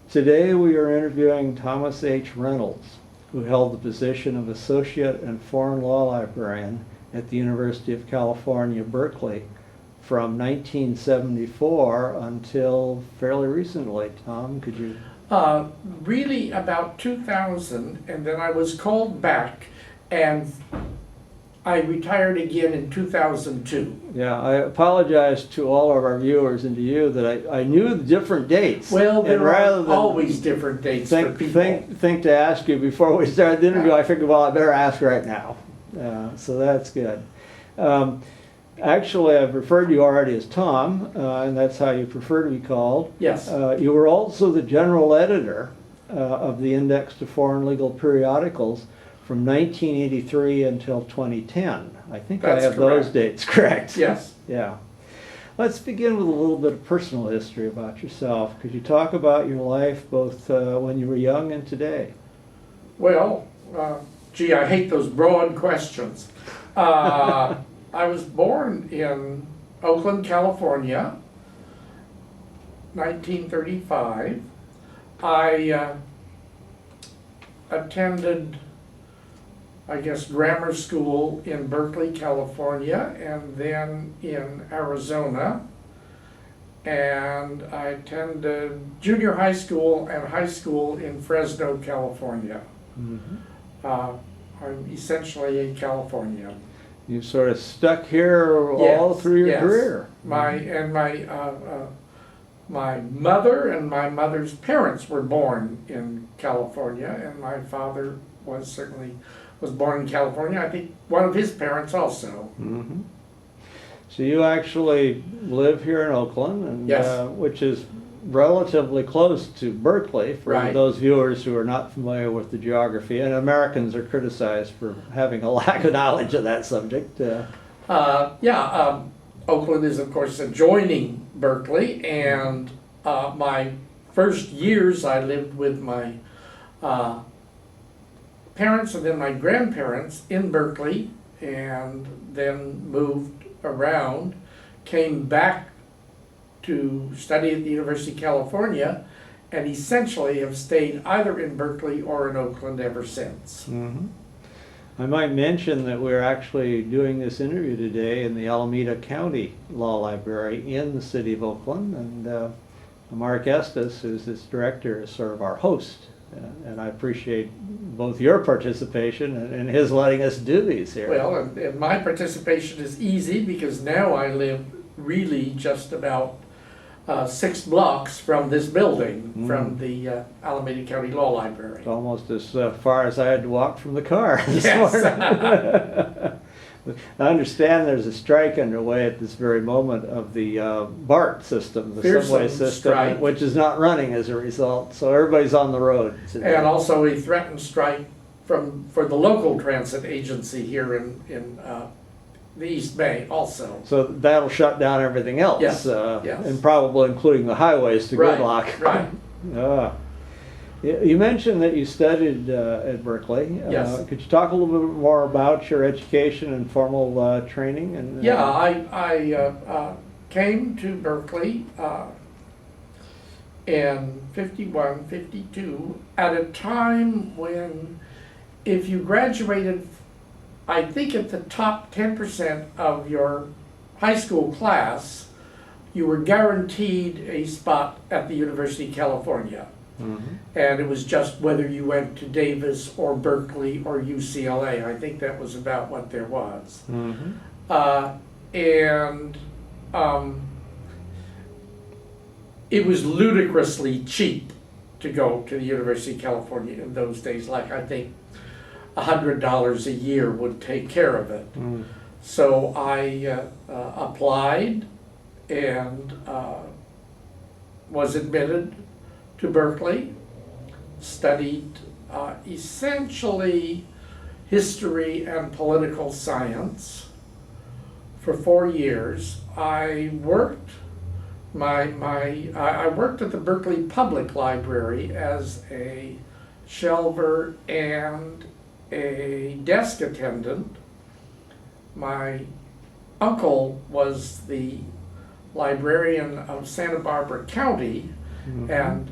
Today we are interviewing Thomas H. Reynolds, who held the position of Associate and Foreign Law Librarian at the University of California, Berkeley from 1974 until fairly recently. Tom, could you? Really about 2000, and then I was called back, and I retired again in 2002. Yeah, I apologize to all of our viewers and to you that I knew the different dates. Well, and there rather are than always different dates for people. think to ask you before we started the interview, I figured, well, I better ask right now. So that's good. Actually, I've referred to you already as Tom, and that's how you prefer to be called. Yes. You were also the general editor of the Index to Foreign Legal Periodicals from 1983 until 2010. I think That's I have correct. those dates correct. Yes. Yeah. Let's begin with a little bit of personal history about yourself. Could you talk about your life both when you were young and today? Well, gee, I hate those broad questions. I was born in Oakland, California, 1935. I attended, I guess, grammar school in Berkeley, California, and then in Arizona. And I attended junior high school and high school in Fresno, California. Mm-hmm. I'm essentially a Californian. You sort of stuck here all Yes, through your yes. career. My mother and my mother's parents were born in California, and my father was born in California. I think one of his parents also. Mm-hmm. So you actually live here in Oakland, and Yes. which is relatively close to Berkeley for Right. those viewers who are not familiar with the geography. And Americans are criticized for having a lack of knowledge of that subject. Oakland is, of course, adjoining Berkeley, and my first years I lived with my parents and then my grandparents in Berkeley, and then moved around, came back to study at the University of California, and essentially have stayed either in Berkeley or in Oakland ever since. Mm-hmm. I might mention that we're actually doing this interview today in the Alameda County Law Library in the city of Oakland, and Mark Estes, who's its director, is sort of our host. And I appreciate both your participation and his letting us do these here. Well, and my participation is easy because now I live really just about 6 blocks from this building, from the Alameda County Law Library. It's almost as far as I had to walk from the car this Yes. morning. I understand there's a strike underway at this very moment of the BART system, the Fearsome subway system, strike. which is not running as a result. So everybody's on the road today. And also a threatened strike for the local transit agency here in the East Bay also. So that'll shut down everything else, Yes, yes. and probably including the highways to Right, gridlock. right. You mentioned that you studied at Berkeley. Yes. Could you talk a little bit more about your education and formal training? And Yeah, I came to Berkeley in 51, 52 at a time when if you graduated, I think at the top 10% of your high school class, you were guaranteed a spot at the University of California. Mm-hmm. And it was just whether you went to Davis or Berkeley or UCLA. I think that was about what there was. Mm-hmm. It was ludicrously cheap to go to the University of California in those days. Like I think $100 a year would take care of it. Mm. So I applied and was admitted to Berkeley, studied essentially history and political science for 4 years. I worked I worked at the Berkeley Public Library as a shelver and a desk attendant. My uncle was the librarian of Santa Barbara County, Mhm. and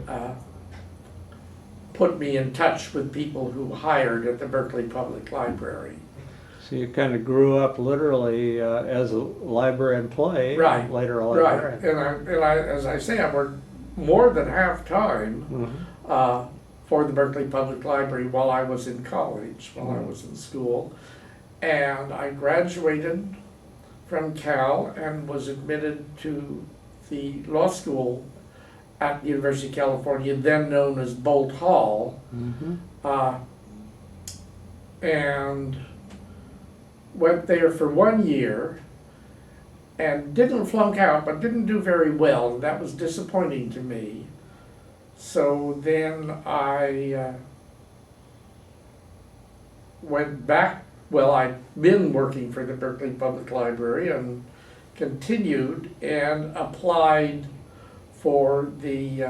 put me in touch with people who hired at the Berkeley Public Library. So you kind of grew up literally as a library employee, Right, and later a Right, librarian. and I, as I say, I worked more than half-time Mhm. for the Berkeley Public Library while I was in college, while I was in school. And I graduated from Cal and was admitted to the law school at the University of California, then known as Bolt Hall. Mhm. And went there for 1 year and didn't flunk out, but didn't do very well. That was disappointing to me. So then I went back. Well, I'd been working for the Berkeley Public Library and continued and applied for the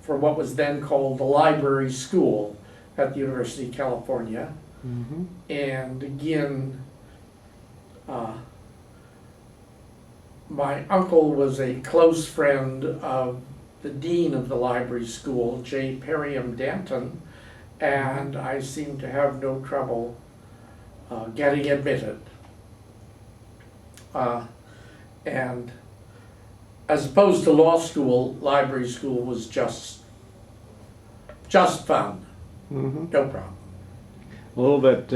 for what was then called the library school at the University of California. Mhm. And again, my uncle was a close friend of the dean of the library school, J. Perriam Danton, and I seemed to have no trouble getting admitted. And as opposed to law school, library school was just fun, Mhm. no problem. A little bit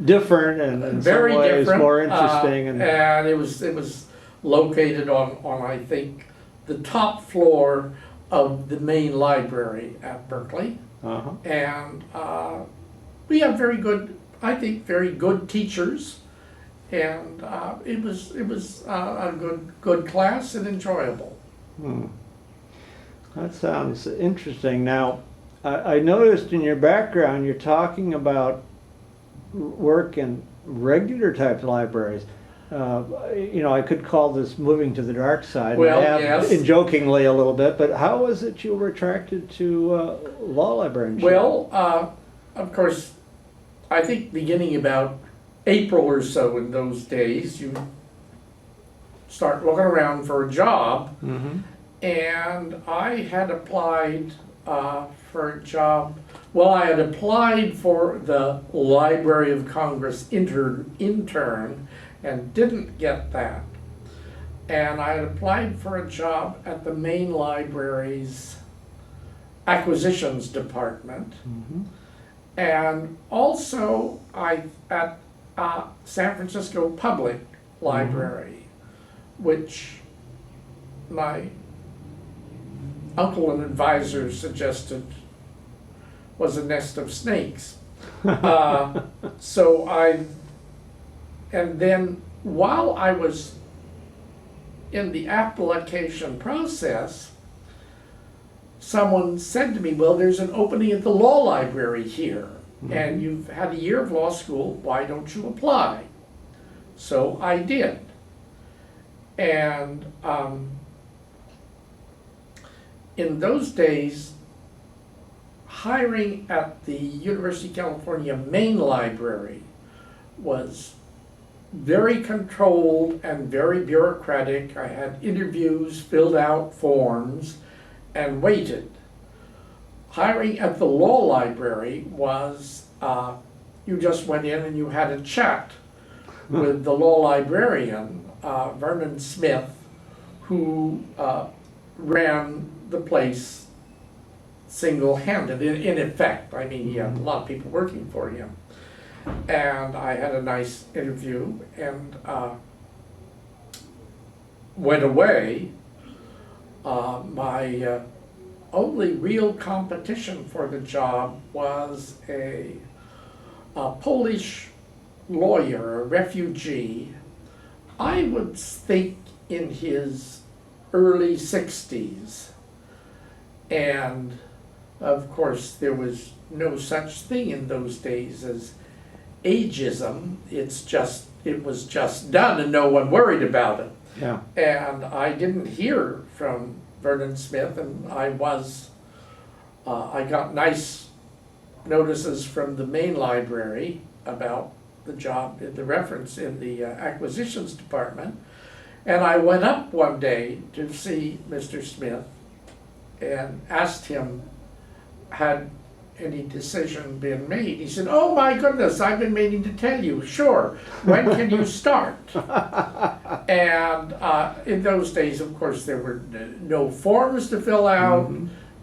different and in Very some ways different, more interesting. and it was located on I think the top floor of the main library at Berkeley, Uh-huh. and we have very good, I think, very good teachers, and it was a good class and enjoyable. Hmm. That sounds interesting. Now, I noticed in your background you're talking about work in regular type libraries. I could call this moving to the dark side. Well, I have, yes. and jokingly a little bit, but how was it you were attracted to law librarianship? Well, of course, I think beginning about April or so in those days, you start looking around for a job, Mm-hmm. and I had applied for a job. Well, I had applied for the Library of Congress intern and didn't get that. And I had applied for a job at the main library's acquisitions department. Mm-hmm. And also at San Francisco Public Library, which my uncle and advisor suggested was a nest of snakes. And then while I was in the application process, someone said to me, well, there's an opening at the law library here, and you've had a year of law school, why don't you apply? So I did. And in those days, hiring at the University of California main library was very controlled and very bureaucratic. I had interviews, filled out forms, and waited. Hiring at the law library was, you just went in and you had a chat with the law librarian, Vernon Smith, who ran the place single-handed, in effect. I mean, he had a lot of people working for him. And I had a nice interview and went away. My only real competition for the job was a Polish lawyer, a refugee. I would think in his early 60s. And of course, there was no such thing in those days as ageism. It was just done and no one worried about it. Yeah. And I didn't hear from Vernon Smith, and I got nice notices from the main library about the job, the reference in the acquisitions department. And I went up one day to see Mr. Smith and asked him, had any decision been made? He said, oh my goodness, I've been meaning to tell you, sure, when can you start? And in those days, of course, there were no forms to fill out,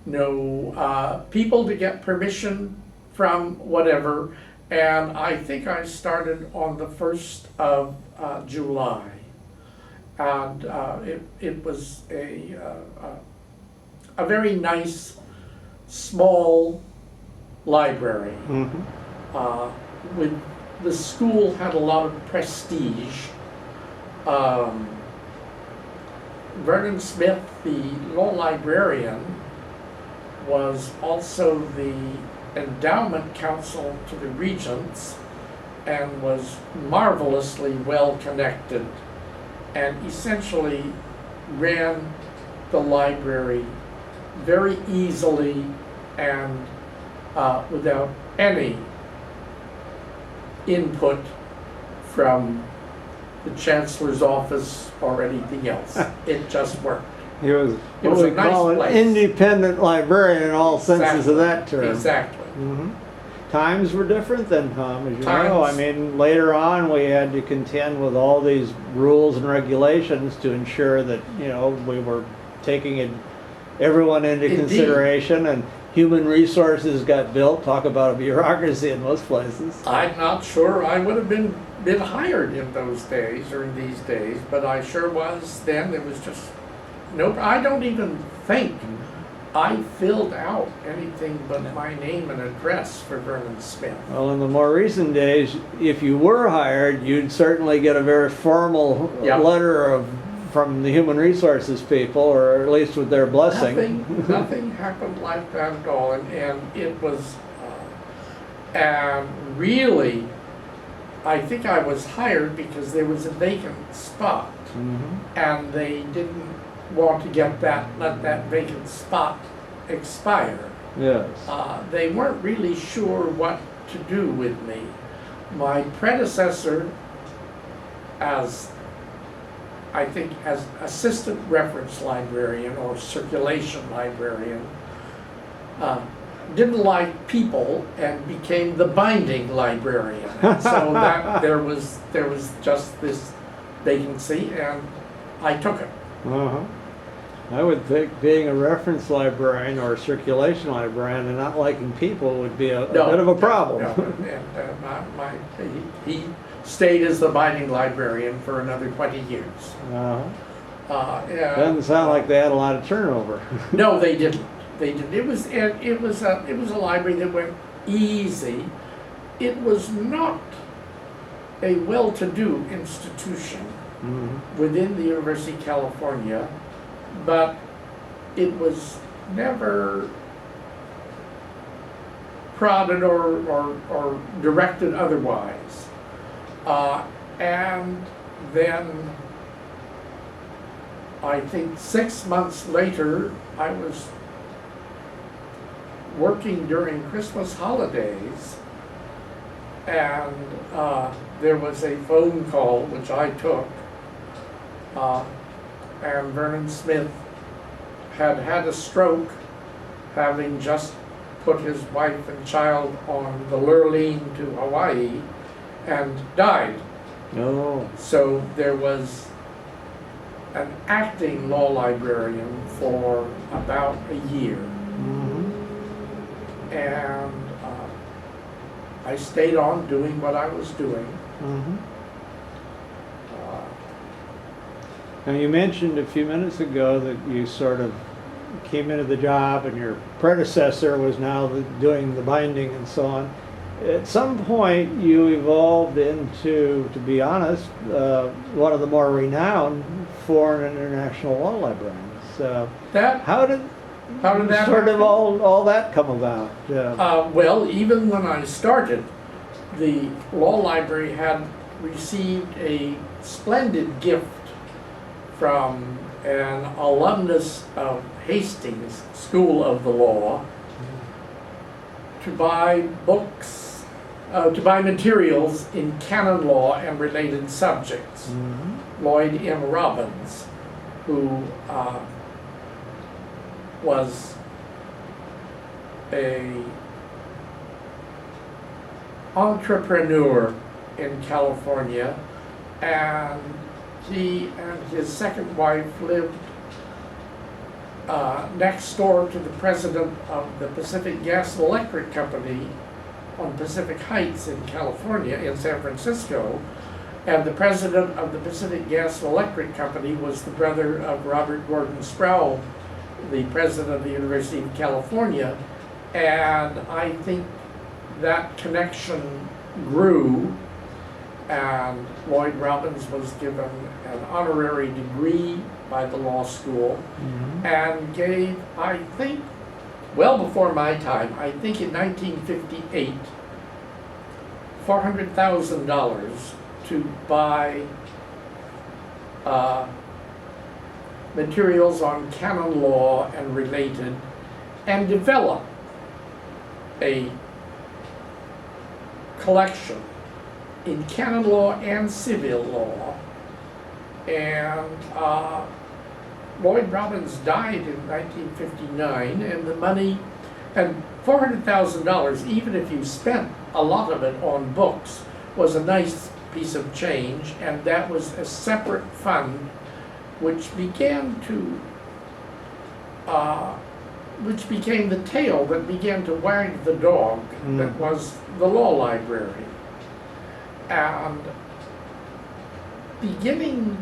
no people to get permission from, whatever. And I think I started on the 1st of July. And it was a very nice, small library. With the school had a lot of prestige. Vernon Smith, the law librarian, was also the endowment counsel to the regents and was marvelously well connected and essentially ran the library very easily and without any input from the chancellor's office or anything else. It just worked. He was It what was we a nice call an place. independent librarian in all senses of that term. Exactly. Times were different then, Tom, as you know. I Times. mean, later on we had to contend with all these rules and regulations to ensure that, you know, we were taking everyone into Indeed. consideration, and human resources got built. Talk about a bureaucracy in most places. I'm not sure I would have been hired in those days or in these days, but I sure was then. There was just no, I don't even think I filled out anything but my name and address for Vernon Smith. Well, in the more recent days, if you were hired, you'd certainly get a very formal Yep. letter from the human resources people, or at least with their blessing. Nothing happened like that at all, and it was, and really, I think I was hired because there was a vacant spot, and they didn't want to let that vacant spot expire. Yes. They weren't really sure what to do with me. My predecessor, as I think as assistant reference librarian or circulation librarian, didn't like people and became the binding librarian. And so that there was just this vacancy, and I took it. I would think being a reference librarian or a circulation librarian and not liking people would be a bit of a problem. And he stayed as the binding librarian for another 20 years. Doesn't sound like they had a lot of turnover. No, they didn't. They didn't. It was a library that went easy. It was not a well-to-do institution within the University of California, but it was never prodded or directed otherwise. And then I think 6 months later, I was working during Christmas holidays, and there was a phone call which I took, and Vernon Smith had had a stroke, having just put his wife and child on the Lurleen to Hawaii, and died. Oh. So there was an acting law librarian for about a year. And I stayed on doing what I was doing. Now, you mentioned a few minutes ago that you sort of came into the job and your predecessor was now doing the binding and so on. At some point, you evolved into, to be honest, one of the more renowned foreign and international law librarians. How did that sort of happen? all that come about? Well, even when I started, the law library had received a splendid gift from an alumnus of Hastings School of the Law to buy books, to buy materials in canon law and related subjects. Lloyd M. Robbins, who was a entrepreneur in California, and he and his second wife lived next door to the president of the Pacific Gas and Electric Company on Pacific Heights in California, in San Francisco. And the president of the Pacific Gas and Electric Company was the brother of Robert Gordon Sproul, the president of the University of California. And I think that connection grew, and Lloyd Robbins was given an honorary degree by the law school, and gave, I think, well before my time, I think in 1958, $400,000 to buy materials on canon law and related, and develop a collection in canon law and civil law. And Lloyd Robbins died in 1959, and the money, and $400,000, even if you spent a lot of it on books, was a nice piece of change, and that was a separate fund which began to, which became the tail that began to wag the dog that was the law library. And beginning,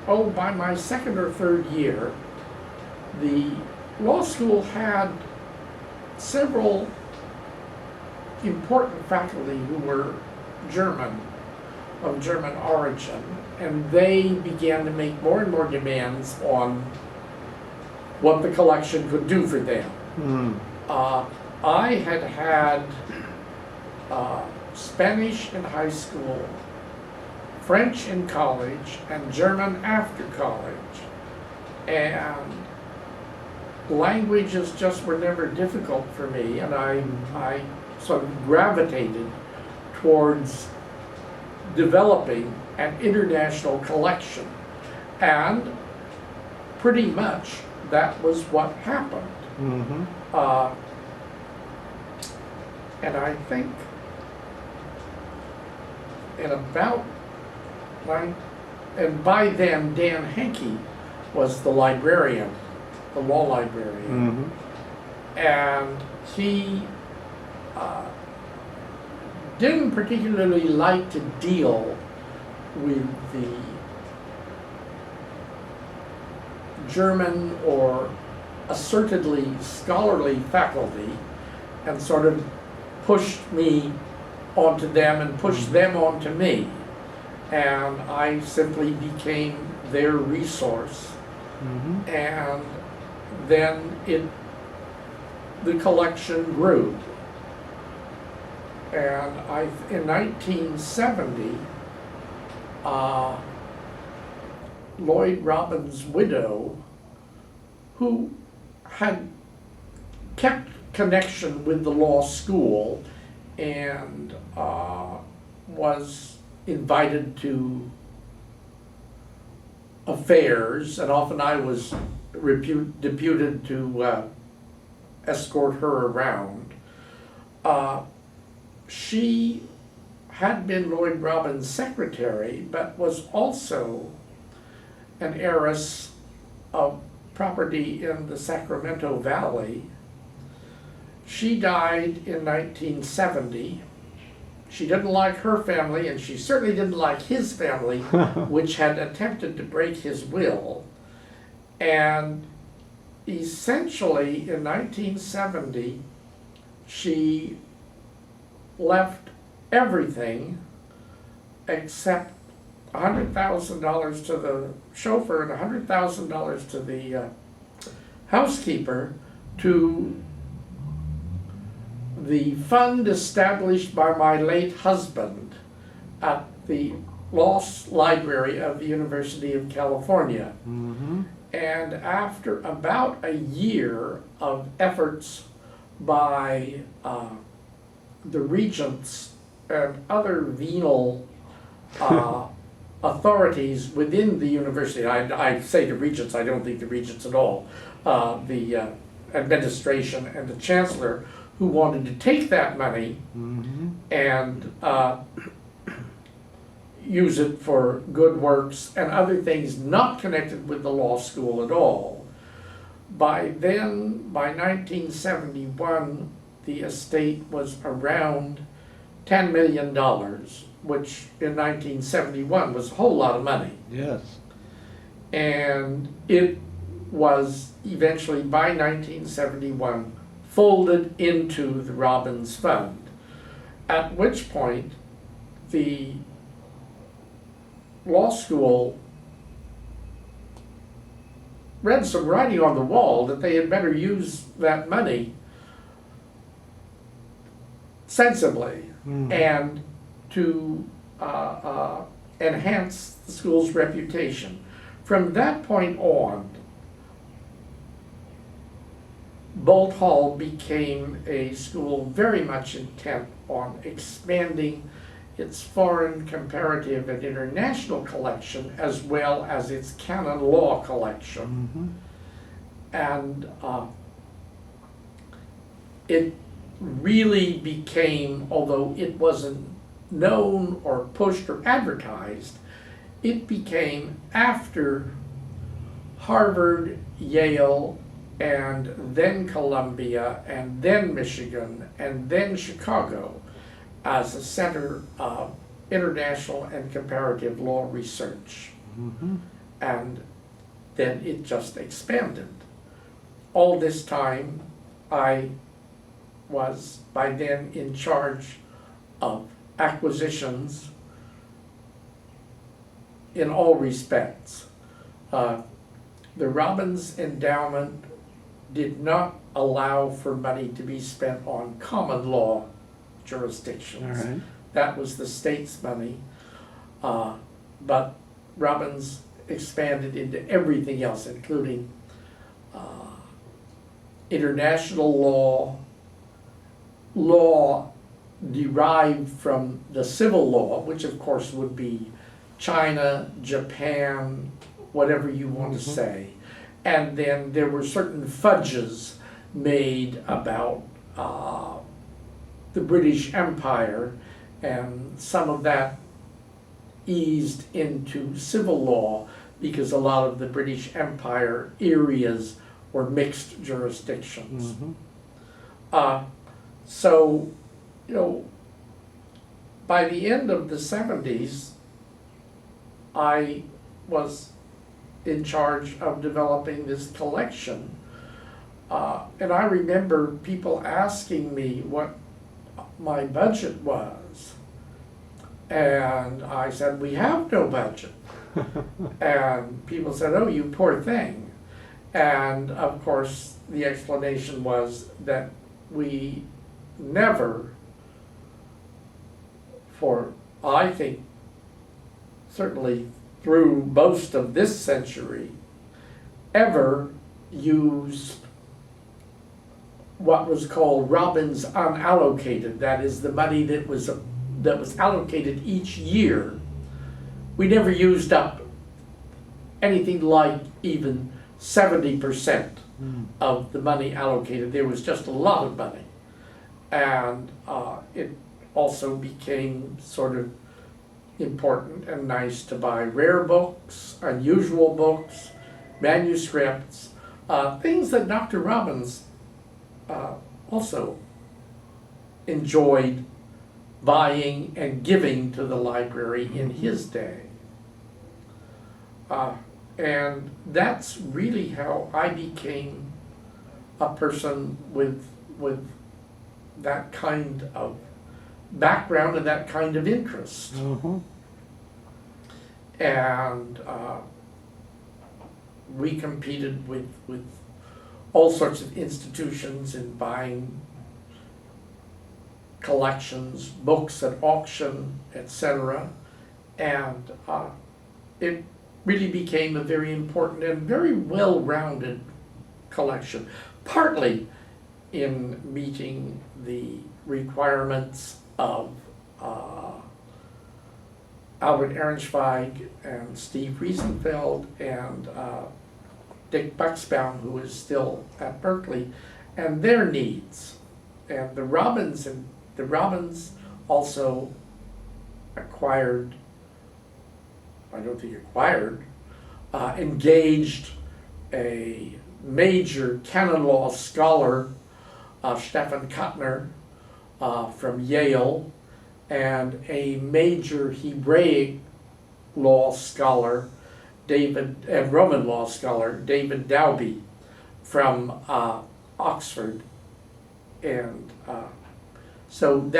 by my second or third year, the law school had several important faculty who were German, of German origin, and they began to make more and more demands on what the collection could do for them. I had had Spanish in high school, French in college, and German after college. And languages just were never difficult for me, and I sort of gravitated towards developing an international collection. And pretty much that was what happened. And I think in about, and by then Dan Henke was the librarian, the law librarian, and he didn't particularly like to deal with the German or assertedly scholarly faculty, and sort of pushed me onto them and pushed them onto me. And I simply became their resource. And then the collection grew. And in 1970, Lloyd Robbins' widow, who had kept connection with the law school and was invited to affairs, and often I was deputed to escort her around. She had been Lloyd Robbins' secretary, but was also an heiress of property in the Sacramento Valley. She died in 1970. She didn't like her family, and she certainly didn't like his family, which had attempted to break his will. And essentially, in 1970, she left everything except $100,000 to the chauffeur and $100,000 to the housekeeper to the fund established by my late husband at the Law Library of the University of California. And after about a year of efforts by the regents and other venal authorities within the university, I say the regents, I don't think the regents at all, the administration and the chancellor, who wanted to take that money Mhm. and use it for good works and other things not connected with the law school at all. By then, by 1971, the estate was around $10 million, which in 1971 was a whole lot of money. Yes. And it was eventually, by 1971, folded into the Robbins Fund, at which point the law school read some writing on the wall that they had better use that money sensibly Mhm. and to enhance the school's reputation. From that point on, Bolt Hall became a school very much intent on expanding its foreign, comparative, and international collection as well as its canon law collection. Mhm. And it really became, although it wasn't known or pushed or advertised, it became after Harvard, Yale, and then Columbia, and then Michigan, and then Chicago as a center of international and comparative law research. Mhm. And then it just expanded. All this time, I was by then in charge of acquisitions in all respects. The Robbins Endowment did not allow for money to be spent on common law jurisdictions. All right. That was the state's money. But Robbins expanded into everything else, including international law, law derived from the civil law, which of course would be China, Japan, whatever you want to say. And then there were certain fudges made about the British Empire, and some of that eased into civil law because a lot of the British Empire areas were mixed jurisdictions. Mhm. So, you know, by the end of the 70s, I was in charge of developing this collection. And I remember people asking me what my budget was. And I said, we have no budget. And people said, oh, you poor thing. And of course, the explanation was that we never, for I think certainly through most of this century, ever used what was called Robbins unallocated, that is the money that was allocated each year. We never used up anything like even 70% of the money allocated. There was just a lot of money. And it also became sort of important and nice to buy rare books, unusual books, manuscripts, things that Dr. Robbins also enjoyed buying and giving to the library in his day. And that's really how I became a person with that kind of background and that kind of interest. Mhm. And we competed with all sorts of institutions in buying collections, books at auction, etc. And it really became a very important and very well-rounded collection, partly in meeting the requirements of Albert Ehrenschweig and Steve Riesenfeld and Dick Buxbaum, who is still at Berkeley, and their needs. and the Robins also acquired, I don't think acquired, engaged a major canon law scholar, Stephen Kuttner, from Yale, and a major Hebraic law scholar, and Roman law scholar, David Dowby, from Oxford. And so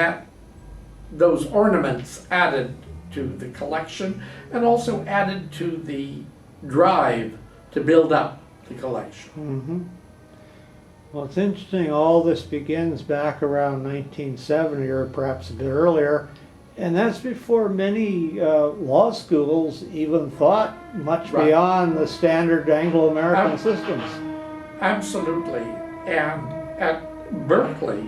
those ornaments added to the collection and also added to the drive to build up the collection. Mhm. Well, it's interesting, all this begins back around 1970 or perhaps a bit earlier, and that's before many law schools even thought much Right. beyond the standard Anglo-American systems. Absolutely. And at Berkeley,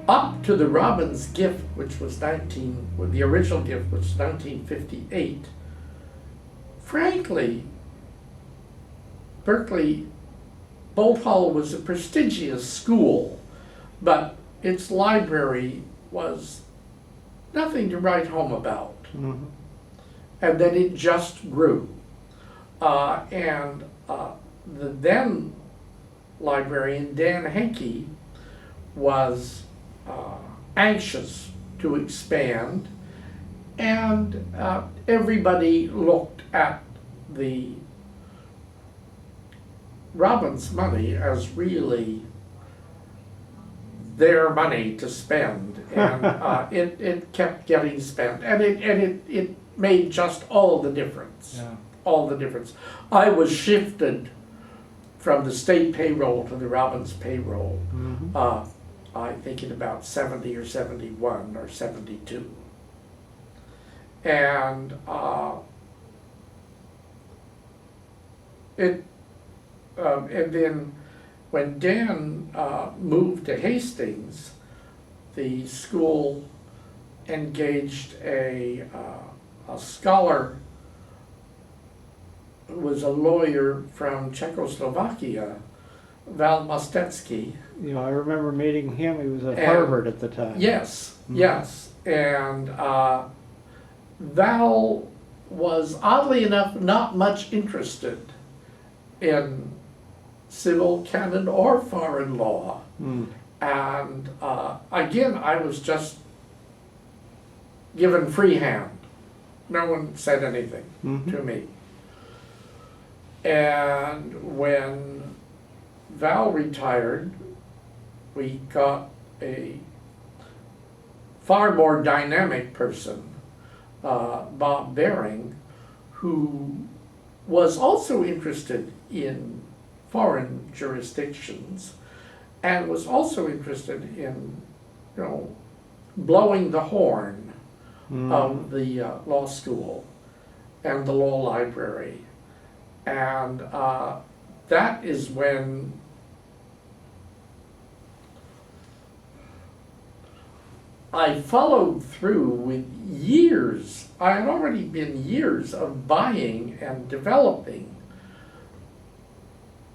up to the Robbins gift, which was the original gift was 1958, frankly, Berkeley, Bolt Hall was a prestigious school, but its library was nothing to write home about. Mhm. And then it just grew. And the then librarian, Dan Henke, was anxious to expand, and everybody looked at the Robbins money as really their money to spend, and it kept getting spent, and it made just all the difference. Yeah. All the difference. I was shifted from the state payroll to the Robbins payroll. Mhm. I think in about 70 or 71 or 72. And and then when Dan moved to Hastings, the school engaged a scholar who was a lawyer from Czechoslovakia, Val Mostecki. You know, I remember meeting him, he was at And- Harvard at the time. Yes, Mhm. yes. And Val was, oddly enough, not much interested in civil canon or foreign law. Mm. And again, I was just given free hand. No one said anything Mhm. to me. And when Val retired, we got a far more dynamic person, Bob Baring, who was also interested in foreign jurisdictions and was also interested in, blowing the horn Mm. of the law school and the law library. And that is when I followed through with years. I had already been years of buying and developing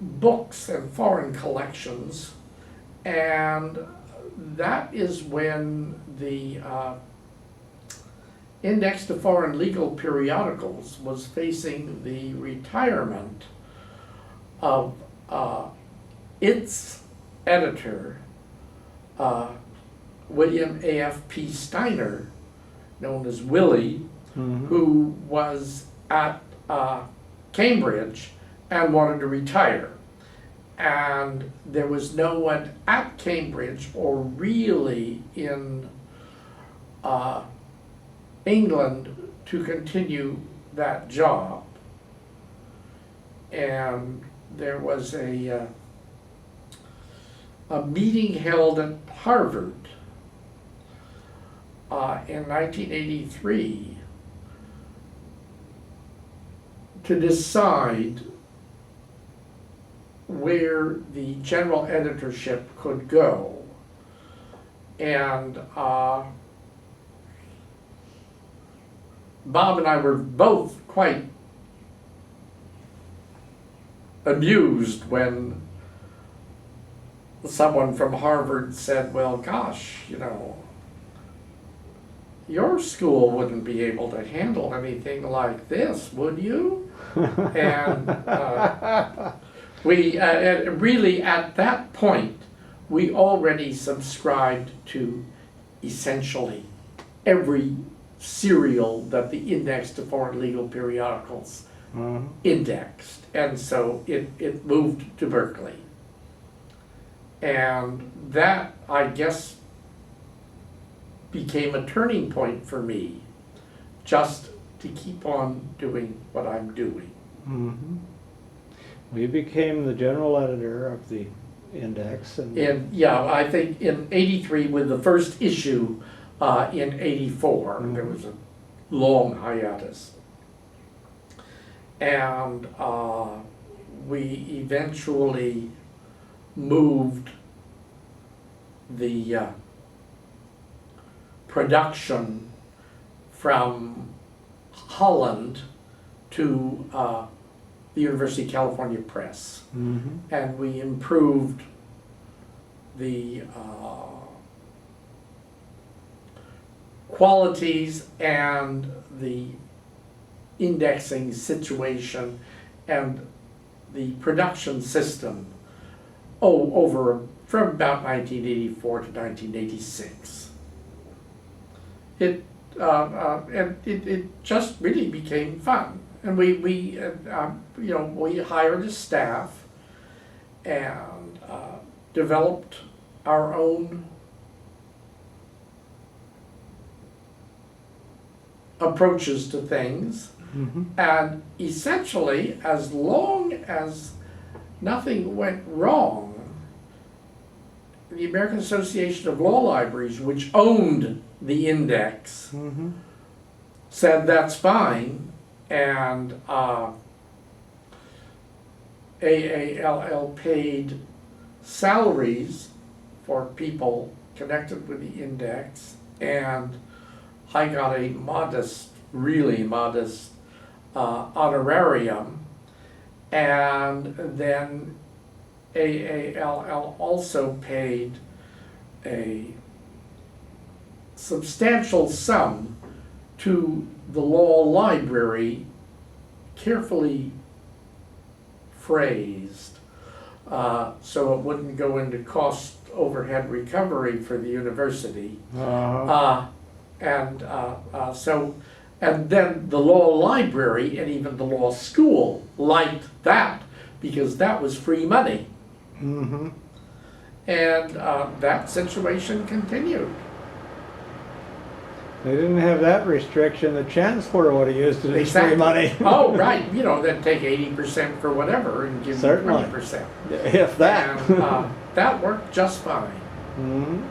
books and foreign collections, and that is when the Index to Foreign Legal Periodicals was facing the retirement of its editor, William A.F.P. Steiner, known as Willie, Mhm. who was at Cambridge and wanted to retire. And there was no one at Cambridge or really in England to continue that job. And there was a meeting held at Harvard in 1983 to decide where the general editorship could go. And Bob and I were both quite amused when someone from Harvard said, well, gosh, you know, your school wouldn't be able to handle anything like this, would you? And we really, at that point, we already subscribed to essentially every serial that the Index to Foreign Legal Periodicals indexed. And so it moved to Berkeley. And that, I guess, became a turning point for me, just to keep on doing what I'm doing. Mm-hmm. Well, you became the general editor of the Index. And yeah, I think in '83 with the first issue, in '84, there was a long hiatus. And we eventually moved the production from Holland to the University of California Press. Mm-hmm. And we improved the qualities and the indexing situation and the production system over from about 1984 to 1986. And it just really became fun, and we hired a staff and developed our own approaches to things. Mm-hmm. And essentially, as long as nothing went wrong, the American Association of Law Libraries, which owned the Index, Mm-hmm. said that's fine, and AALL paid salaries for people connected with the Index, and I got a modest, really modest honorarium, and then AALL also paid a substantial sum to the law library, carefully phrased, so it wouldn't go into cost overhead recovery for the university. And then the law library and even the law school liked that, because that was free money. Mm-hmm. And that situation continued. They didn't have that restriction. The chancellor would have used it as free Exactly. money. Oh, right, then take 80% for whatever and give Certainly. you 20%. If that. And that worked just fine. Mm-hmm.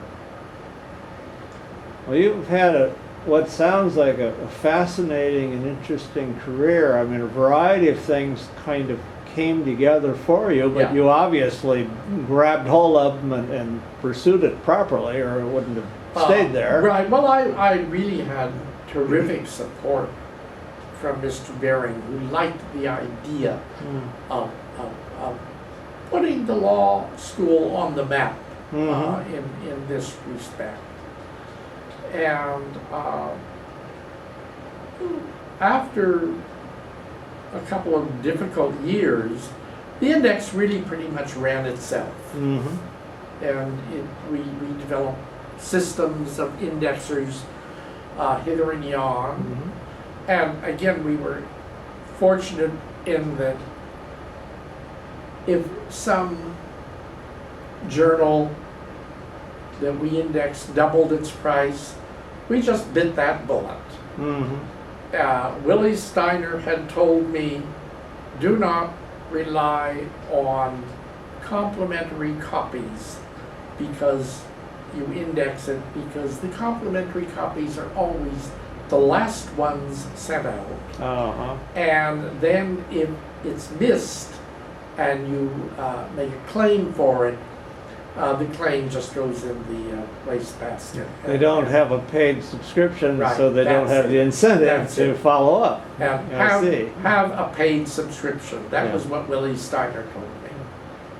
Well, you've had what sounds like a fascinating and interesting career. I mean, a variety of things kind of came together for you, but Yeah. you obviously grabbed hold of them and pursued it properly, or it wouldn't have stayed there. Right, well, I really had terrific support from Mr. Bering, who liked the idea of putting the law school on the map in this respect. And after a couple of difficult years, the Index really pretty much ran itself. Mm-hmm. And we developed systems of indexers hither and yon. Mm-hmm. And again, we were fortunate in that if some journal that we indexed doubled its price, we just bit that bullet. Mm-hmm. Willie Steiner had told me, do not rely on complimentary copies because you index it, because the complimentary copies are always the last ones sent out. Uh-huh. And then if it's missed and you make a claim for it, the claim just goes in the wastebasket. They don't have a paid subscription, Right, so they don't that's have it. the incentive That's to it. follow up. And I see. have a paid subscription. That Yeah. was what Willie Steiner told me.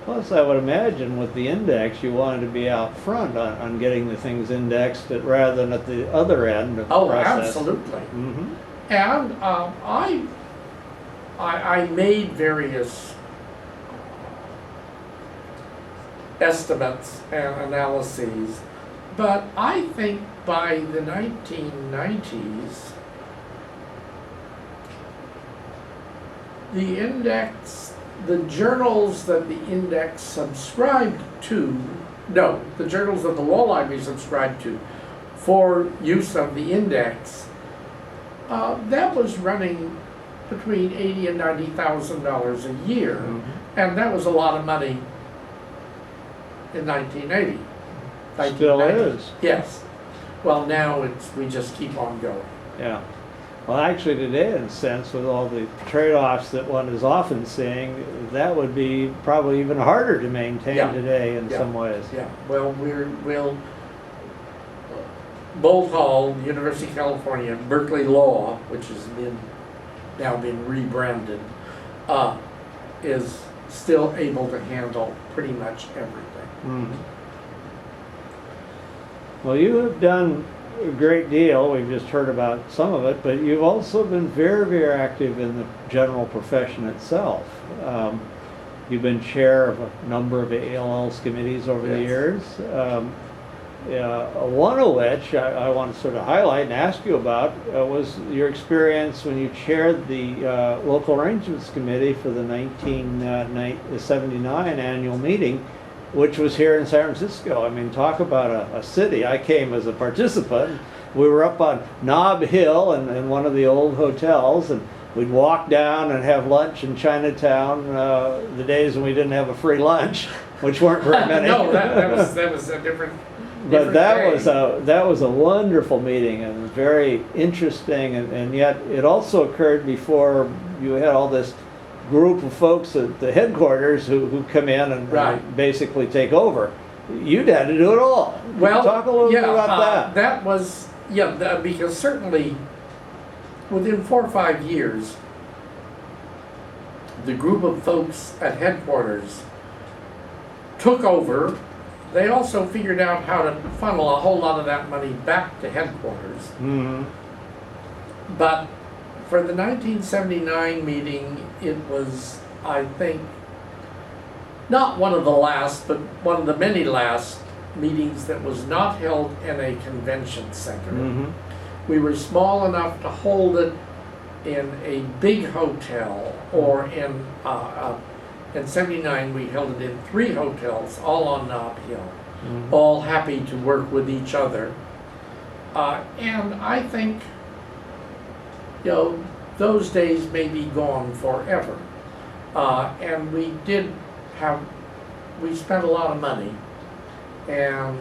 Plus, I would imagine with the index, you wanted to be out front on getting the things indexed rather than at the other end of the Oh, process. absolutely. Mm-hmm. And I made various estimates and analyses, but I think by the 1990s, the index, the journals that the index subscribed to, no, the journals that the law library subscribed to for use of the index, that was running between $80,000 and $90,000 a year, and that was a lot of money in 1980. Still 1990. is. Yes. Well, now we just keep on going. Yeah. Well, actually today, in a sense, with all the trade-offs that one is often seeing, that would be probably even harder to maintain Yeah. today in Yeah. some ways. Yeah. Well, we'll Bolt Hall, University of California, Berkeley Law, which has now been rebranded, is still able to handle pretty much everything. Mhm. Well, you have done a great deal. We've just heard about some of it, but you've also been very, very active in the general profession itself. You've been chair of a number of ALL's committees over the Yes. years. One of which I want to sort of highlight and ask you about was your experience when you chaired the Local Arrangements Committee for the 1979 annual meeting, which was here in San Francisco. I mean, talk about a city. I came as a participant. We were up on Nob Hill in one of the old hotels, and we'd walk down and have lunch in Chinatown the days when we didn't have a free lunch, which weren't very many. No, that was a different. But that day. was a wonderful meeting and very interesting, and yet it also occurred before you had all this group of folks at the headquarters who come in and Right. basically take over. You'd had to do it all. Well, talk a little yeah, bit about that. That was, because certainly within 4 or 5 years, the group of folks at headquarters took over. They also figured out how to funnel a whole lot of that money back to headquarters. Mm-hmm. But for the 1979 meeting, it was, I think, not one of the last, but one of the many last meetings that was not held in a convention center. Mm-hmm. We were small enough to hold it in a big hotel, or in 79 we held it in 3 hotels, all on Nob Hill, Mm-hmm. all happy to work with each other. And I think, those days may be gone forever. And we spent a lot of money, and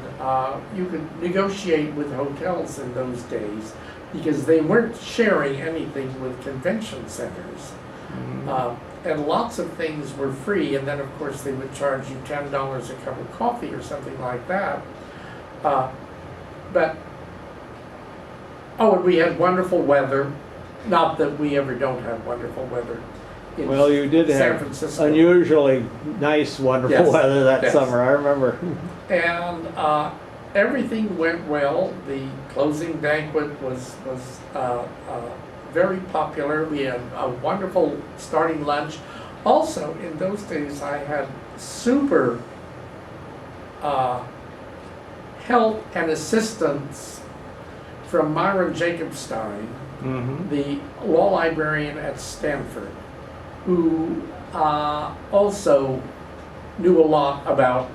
you could negotiate with hotels in those days because they weren't sharing anything with convention centers. Mm-hmm. And lots of things were free, and then of course they would charge you $10 a cup of coffee or something like that. And we had wonderful weather. Not that we ever don't have wonderful weather in Well, you did San have Francisco. unusually nice, wonderful Yes. weather that Yes. summer. I remember. And everything went well. The closing banquet was very popular. We had a wonderful starting lunch. Also, in those days, I had super help and assistance from Myron Jacobstein, Mm-hmm. the law librarian at Stanford, who also knew a lot about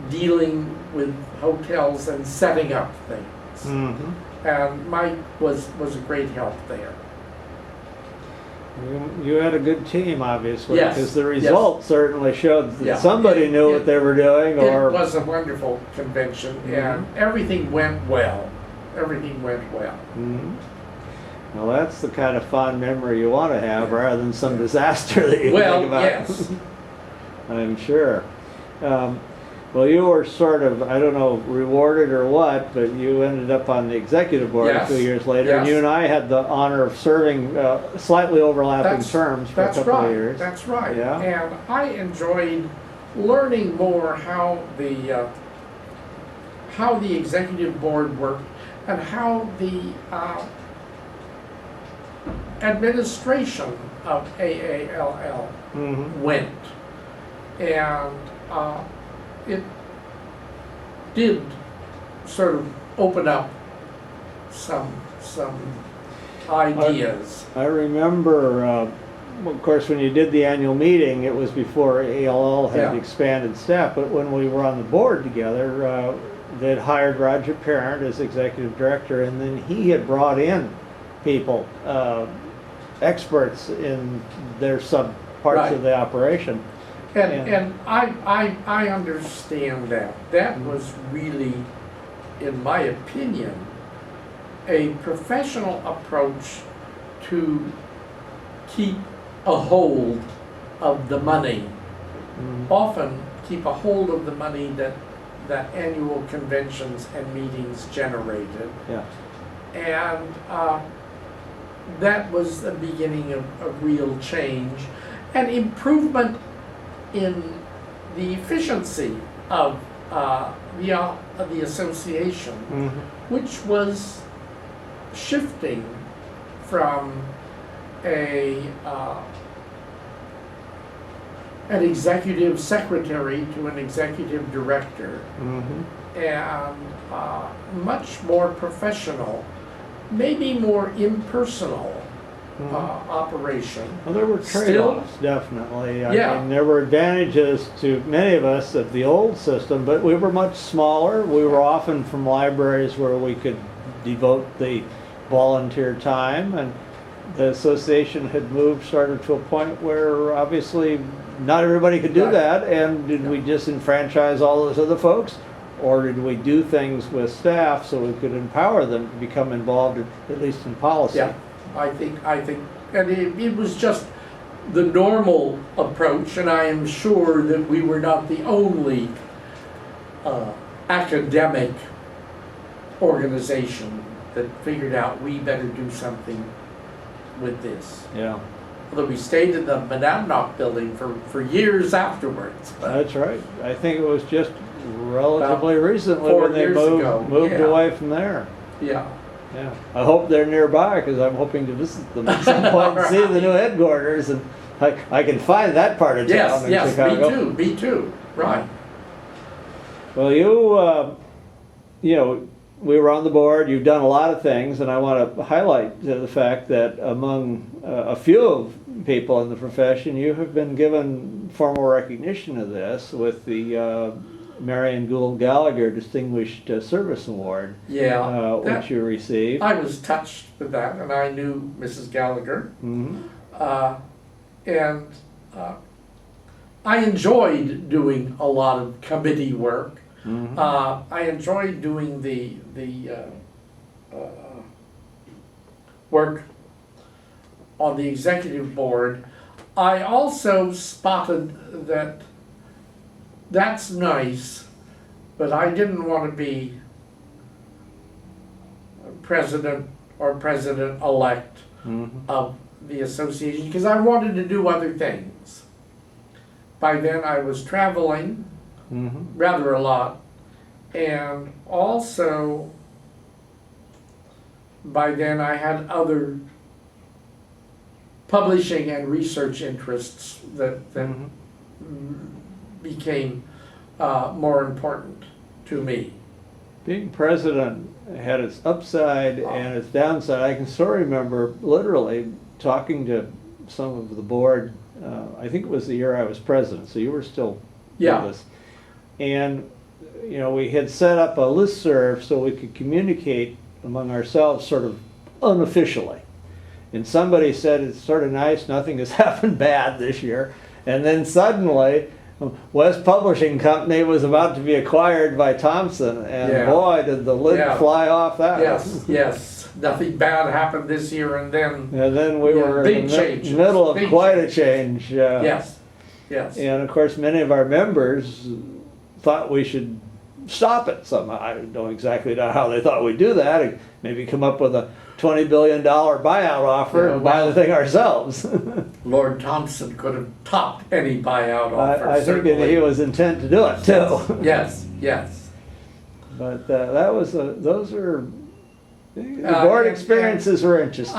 dealing with hotels and setting up things. Mm-hmm. And Mike was a great help there. You had a good team, obviously, Yes, because the results certainly showed that Yeah. somebody knew what they were doing, or It was a wonderful convention, and everything went well. Everything went well. Mhm. Well, that's the kind of fond memory you want to have, Yeah. rather than some disaster that you Well, think about. yes. I'm sure. Well, you were sort of, I don't know, rewarded or what, but you ended up on the executive board Yes. a few years later, and Yes. you and I had the honor of serving slightly overlapping terms for a That's couple right. of years. That's right. Yeah. And I enjoyed learning more how the executive board worked and how the administration of AALL went. And it did sort of open up some ideas. I remember, of course, when you did the annual meeting, it was before ALL had Yeah. expanded staff, but when we were on the board together, they'd hired Roger Parent as executive director, and then he had brought in people, experts in their sub parts Right. of the operation. And I understand that. That was really, in my opinion, a professional approach to keep a hold of the money. Often keep a hold of the money that annual conventions and meetings generated. Yeah. And that was the beginning of real change and improvement in the efficiency of the association, which was shifting from an executive secretary to an executive director, and much more professional, maybe more impersonal operation. Well, there were Still- trade-offs, definitely. I Yeah. mean, there were advantages to many of us of the old system, but we were much smaller. We were often from libraries where we could devote the volunteer time, and the association had moved, started to a point where obviously not everybody could do Right. that, and did we disenfranchise all those other folks? Or did we do things with staff so we could empower them to become involved, at least in policy? Yeah, I think, and it was just the normal approach, and I am sure that we were not the only academic organization that figured out we better do something with this. Yeah, Although we stayed in the Monadnock building for years afterwards. But that's right. I think it was just relatively recently 4 when they years ago, moved yeah. away from there. yeah, Yeah, I hope they're nearby because I'm hoping to visit them at some point and see the new headquarters, and I can find that part of yes, town in yes, Chicago. me too, right. Well, you know, we were on the board. You've done a lot of things, and I want to highlight the fact that among a few of people in the profession, you have been given formal recognition of this with the Marion Gould Gallagher Distinguished Service Award, Yeah, which you received. I was touched with that, and I knew Mrs. Gallagher. Mhm. And I enjoyed doing a lot of committee work. Mhm. I enjoyed doing the work on the executive board. I also spotted that that's nice, but I didn't want to be president or president-elect Mhm. of the association because I wanted to do other things. By then I was traveling Mhm. rather a lot, and also by then I had other publishing and research interests that Mhm. became more important to me. Being president had its upside and its downside. I can still remember literally talking to some of the board. I think it was the year I was president, so you were still Yeah. with us. And you know, we had set up a listserv so we could communicate among ourselves sort of unofficially. And somebody said, it's sort of nice, nothing has happened bad this year. And then suddenly, West Publishing Company was about to be acquired by Thompson, and Yeah. boy, did the lid Yeah. fly off that. Yes, yes, nothing bad happened this year, and then, And then we Yeah, were big in the changes, middle of big quite a change. yes, yes. And of course, many of our members thought we should stop it somehow. I don't exactly know how they thought we'd do that. Maybe come up with a $20 billion buyout offer Yeah, and buy the thing ourselves. Lord Thompson could have topped any buyout offer, I think that certainly. he was intent to do it too. Yes, yes. But that was those are the board experiences were interesting.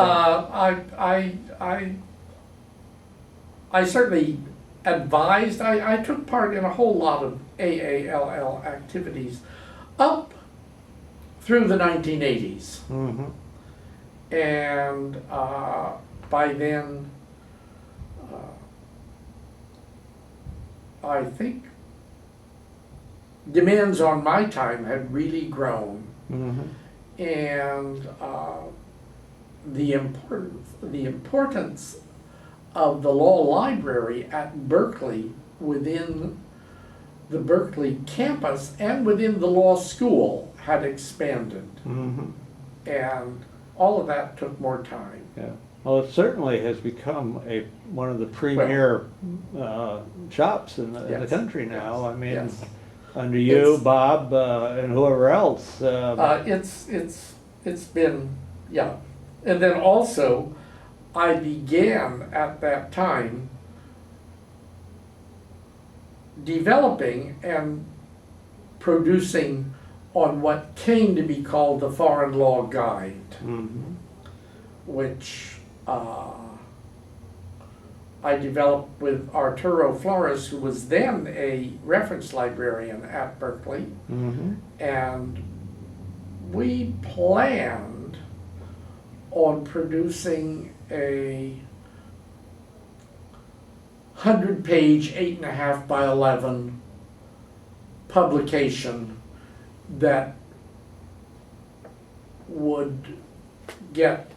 I certainly advised, I took part in a whole lot of AALL activities up through the 1980s. Mhm. And by then, I think demands on my time had really grown. Mhm. And the importance of the law library at Berkeley within the Berkeley campus and within the law school had expanded, Mhm. and all of that took more time. Yeah. Well, it certainly has become one of the premier shops in the Yes, country now. yes, I mean, yes. under you, It's- Bob, and whoever else. It's been, yeah. And then also, I began at that time developing and producing on what came to be called the Foreign Law Guide, Mhm. which I developed with Arturo Flores, who was then a reference librarian at Berkeley, Mhm. and we planned on producing a 100-page, 8.5 by 11 publication that would get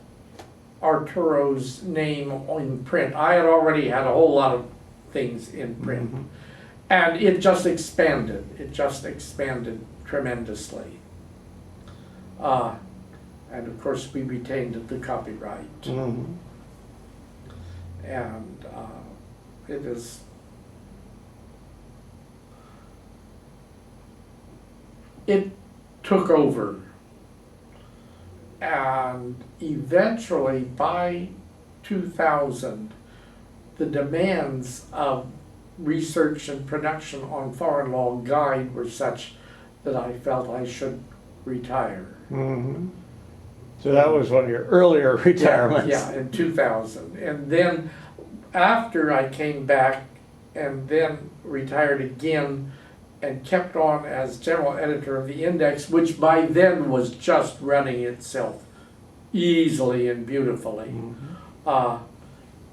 Arturo's name in print. I had already had a whole lot of things in print. Mhm. And it just expanded. It just expanded tremendously. And of course, we retained the copyright. Mhm. And it is, it took over. And eventually, by 2000, the demands of research and production on Foreign Law Guide were such that I felt I should retire. Mhm. So that was one of your earlier retirements. Yeah, in 2000. And then after I came back and then retired again and kept on as general editor of the Index, which by then was just running itself easily and beautifully. Mhm.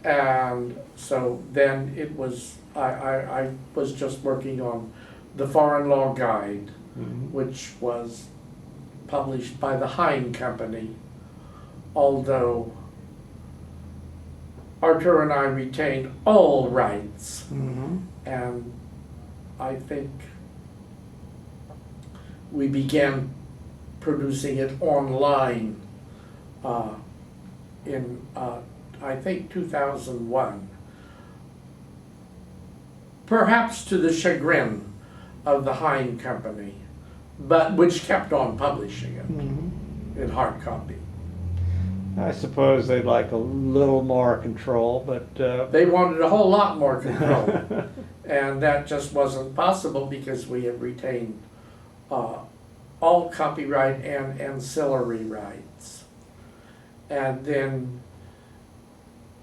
And so then it was, I was just working on the Foreign Law Guide, Mhm. which was published by the Hine Company, although Arthur and I retained all rights, Mhm. and I think we began producing it online in, I think, 2001. Perhaps to the chagrin of the Hine Company, but which kept on publishing it Mhm. in hard copy. I suppose they'd like a little more control, but They wanted a whole lot more control, and that just wasn't possible because we have retained all copyright and ancillary rights. And then,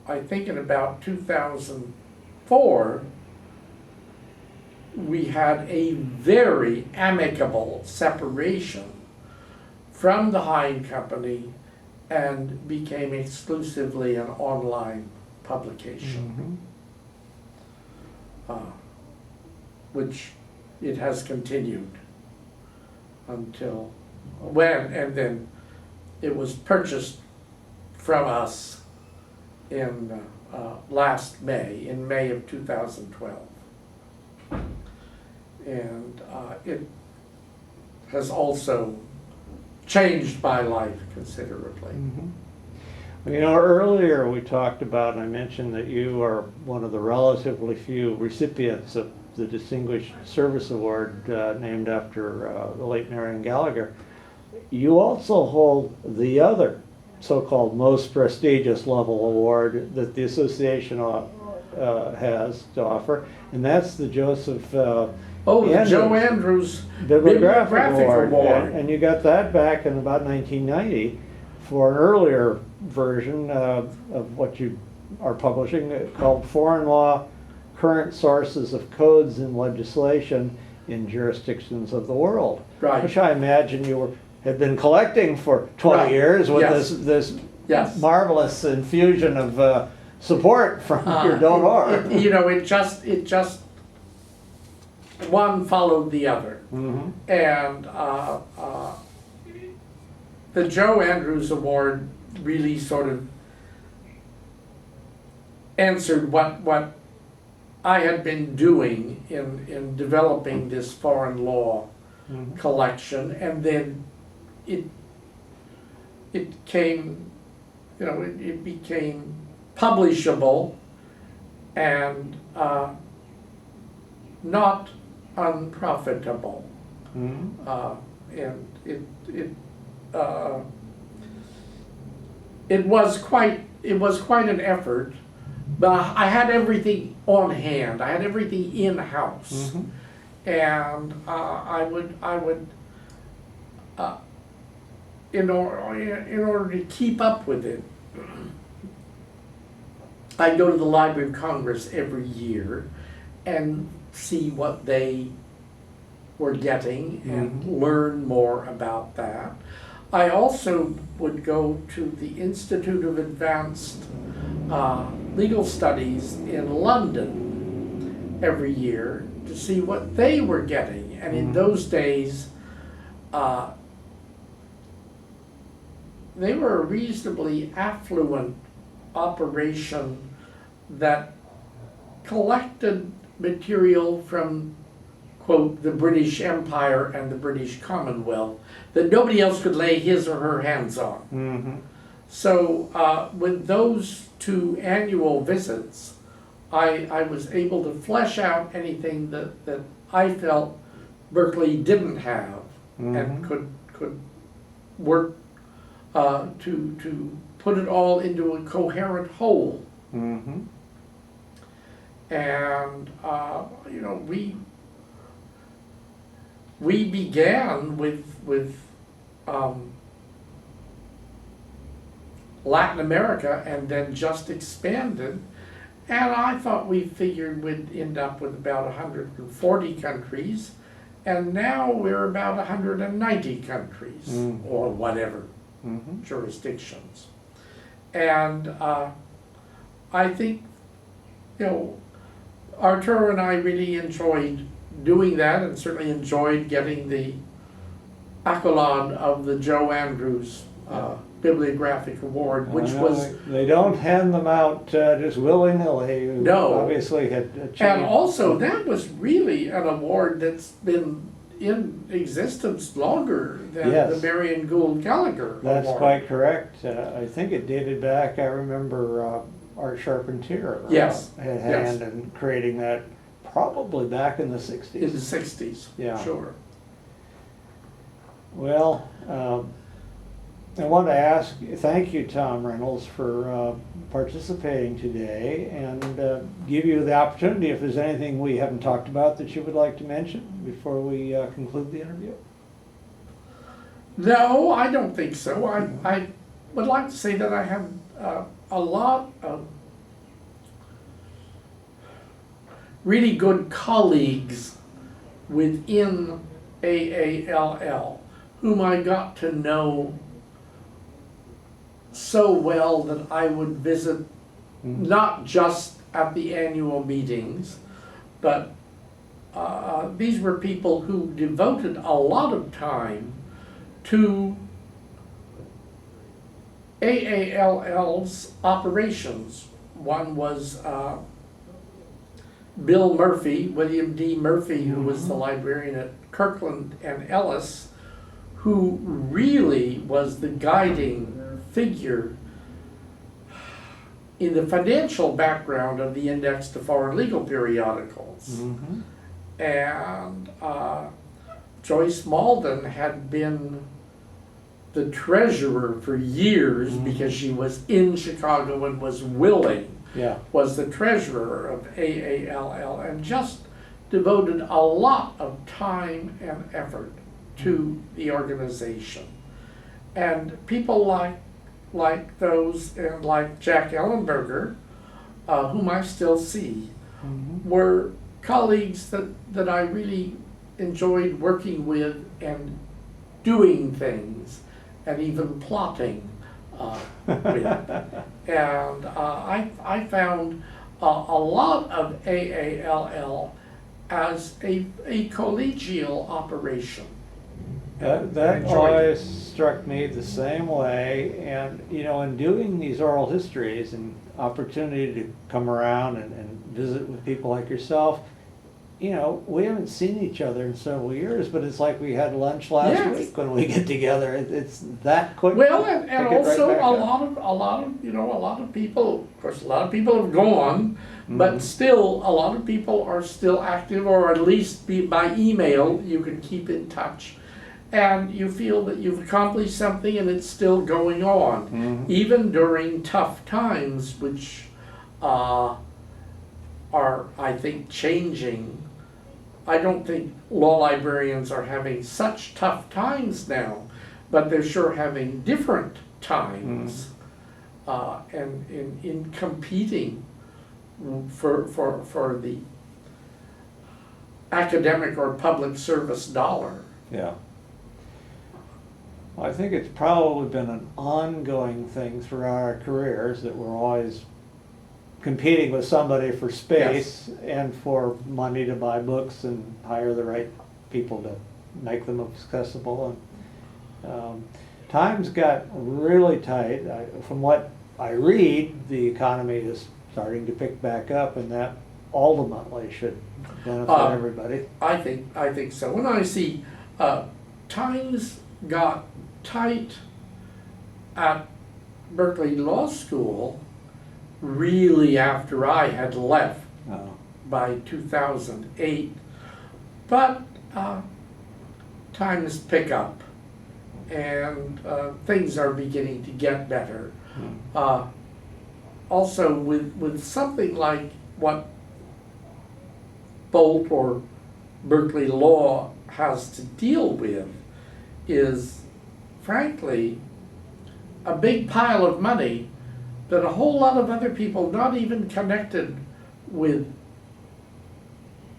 I think in about 2004, we had a very amicable separation from the Hine Company and became exclusively an online publication, Mhm. which it has continued until when, and then it was purchased from us in last May, in May of 2012. And it has also changed my life considerably. Mhm. Well, you know, earlier we talked about, and I mentioned that you are one of the relatively few recipients of the Distinguished Service Award named after the late Marion Gallagher. You also hold the other so-called most prestigious level award that the association has to offer, and that's the Joseph Oh, the Joe Andrews Andrews Bibliographic Award. Award. And you got that back in about 1990 for an earlier version of what you are publishing called Foreign Law, Current Sources of Codes and Legislation in Jurisdictions of the World. Right. Which I imagine had been collecting for 20 Right. years with Yes. this Yes. marvelous infusion of support from your donor. It just one followed the other. Mhm. And the Joe Andrews Award really sort of answered what I had been doing in developing this foreign law Mhm. collection, and then it came, it became publishable and not unprofitable. Mhm. And it was quite an effort, but I had everything on hand. I had everything in house, Mhm. and I would in order to keep up with it, I'd go to the Library of Congress every year and see what they were getting and learn more about that. I also would go to the Institute of Advanced Legal Studies in London every year to see what they were getting. And in those days, they were a reasonably affluent operation that collected material from, quote, the British Empire and the British Commonwealth that nobody else could lay his or her hands on. Mhm. So with those two annual visits, I was able to flesh out anything that I felt Berkeley didn't have and could work to put it all into a coherent whole. Mhm. And we began with Latin America and then just expanded. And I thought we figured we'd end up with about 140 countries, and now we're about 190 countries or whatever jurisdictions. And I think, Arturo and I really enjoyed doing that, and certainly enjoyed getting the accolade of the Joe Andrews Bibliographic Award, which was... They don't hand them out just willy-nilly. You No. obviously had achieved. And also, that was really an award that's been in existence longer than Yes. the Marion Gould Gallagher That's Award. quite correct. I think it dated back, I remember Art Charpentier Yes. had a Yes. hand in creating that, probably back in the In 60s. the 60s, Yeah. sure. Well, I want to thank you, Tom Reynolds, for participating today, and give you the opportunity if there's anything we haven't talked about that you would like to mention before we conclude the interview. No, I don't think so. I would like to say that I have a lot of really good colleagues within AALL whom I got to know so well that I would visit not just at the annual meetings, but these were people who devoted a lot of time to AALL's operations. One was Bill Murphy, William D. Murphy, who was the librarian at Kirkland and Ellis, who really was the guiding figure in the financial background of the Index to Foreign Legal Periodicals. And Joyce Malden had been the treasurer for years, because she was in Chicago and was willing, Yeah. was the treasurer of AALL, and just devoted a lot of time and effort to the organization. And people like those, and like Jack Ellenberger, whom I still see, were colleagues that I really enjoyed working with and doing things and even plotting with. And I found a lot of AALL as a collegial operation. That always struck me the same way, and you know, in doing these oral histories and opportunity to come around and visit with people like yourself, you know, we haven't seen each other in several years, but it's like we had lunch last Yes. week when we get together. It's that quick. Well, and Pick it right also back a up. lot of you know, a lot of people, of course, a lot of people have gone, but still a lot of people are still active, or at least by email you can keep in touch. And you feel that you've accomplished something and it's still going on, even during tough times, which are, I think, changing. I don't think law librarians are having such tough times now, but they're sure having different times, and in competing for the academic or public service dollar. Yeah. Well, I think it's probably been an ongoing thing throughout our careers that we're always competing with somebody for space and for money to buy books and hire the right people to make them accessible. And times got really tight. From what I read, the economy is starting to pick back up, and that ultimately should benefit everybody. I think so. When I see times got tight at Berkeley Law School, really after I had left by 2008, but times pick up and things are beginning to get better. Also with something like what Bolt or Berkeley Law has to deal with is, frankly, a big pile of money that a whole lot of other people not even connected with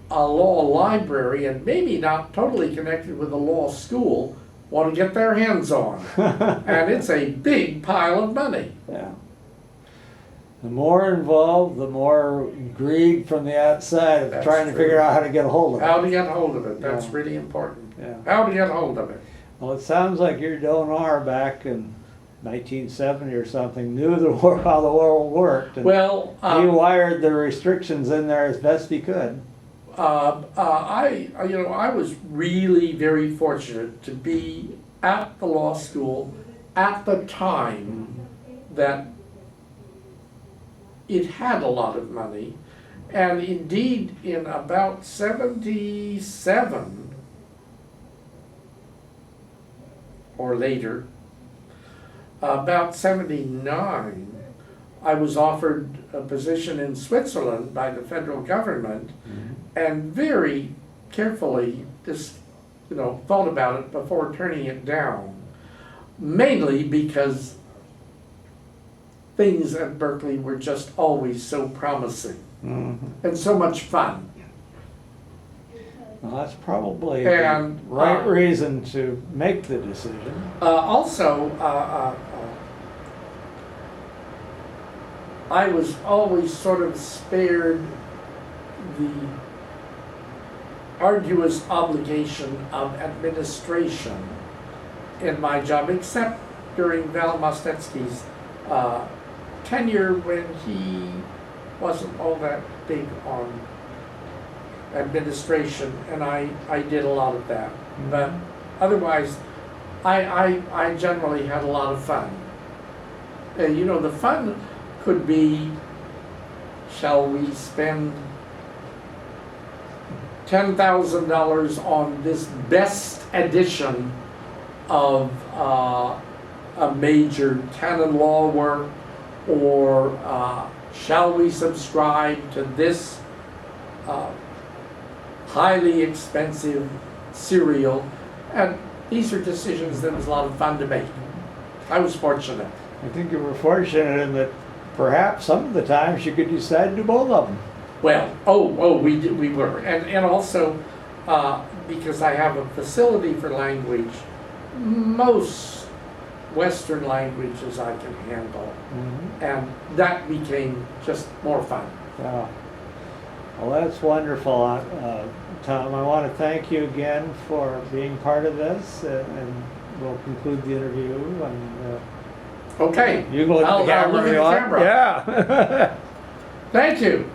a law library and maybe not totally connected with a law school want to get their hands on. And it's a big pile of money. Yeah. The more involved, the more greed from the outside of That's trying to true. figure out how to get a hold of it. How to get hold of it, that's Yeah. really important. Yeah. How to get hold of it. Well, it sounds like your donor back in 1970 or something knew the how the world worked, and Well, he wired the restrictions in there as best he could. I was really very fortunate to be at the law school at the time that it had a lot of money, and indeed in about 77 or later, about 79, I was offered a position in Switzerland by the federal government, and very carefully thought about it before turning it down, mainly because things at Berkeley were just always so promising and so much fun. Well, that's probably And, the right reason to make the decision. I was always sort of spared the arduous obligation of administration in my job, except during Val Mostetsky's tenure when he wasn't all that big on administration, and I did a lot of that. But otherwise, I generally had a lot of fun. The fun could be, shall we spend $10,000 on this best edition of a major canon law work, or shall we subscribe to this highly expensive cereal? And these are decisions that was a lot of fun to make. I was fortunate. I think you were fortunate in that perhaps some of the times you could decide to do both of them. Well, we were, and also because I have a facility for language, most Western languages I can handle, and that became just more fun. Yeah. Well, that's wonderful, Tom. I want to thank you again for being part of this, and we'll conclude the interview. And Okay, you can look at the I'll camera look if at you the want. camera. Yeah. Thank you.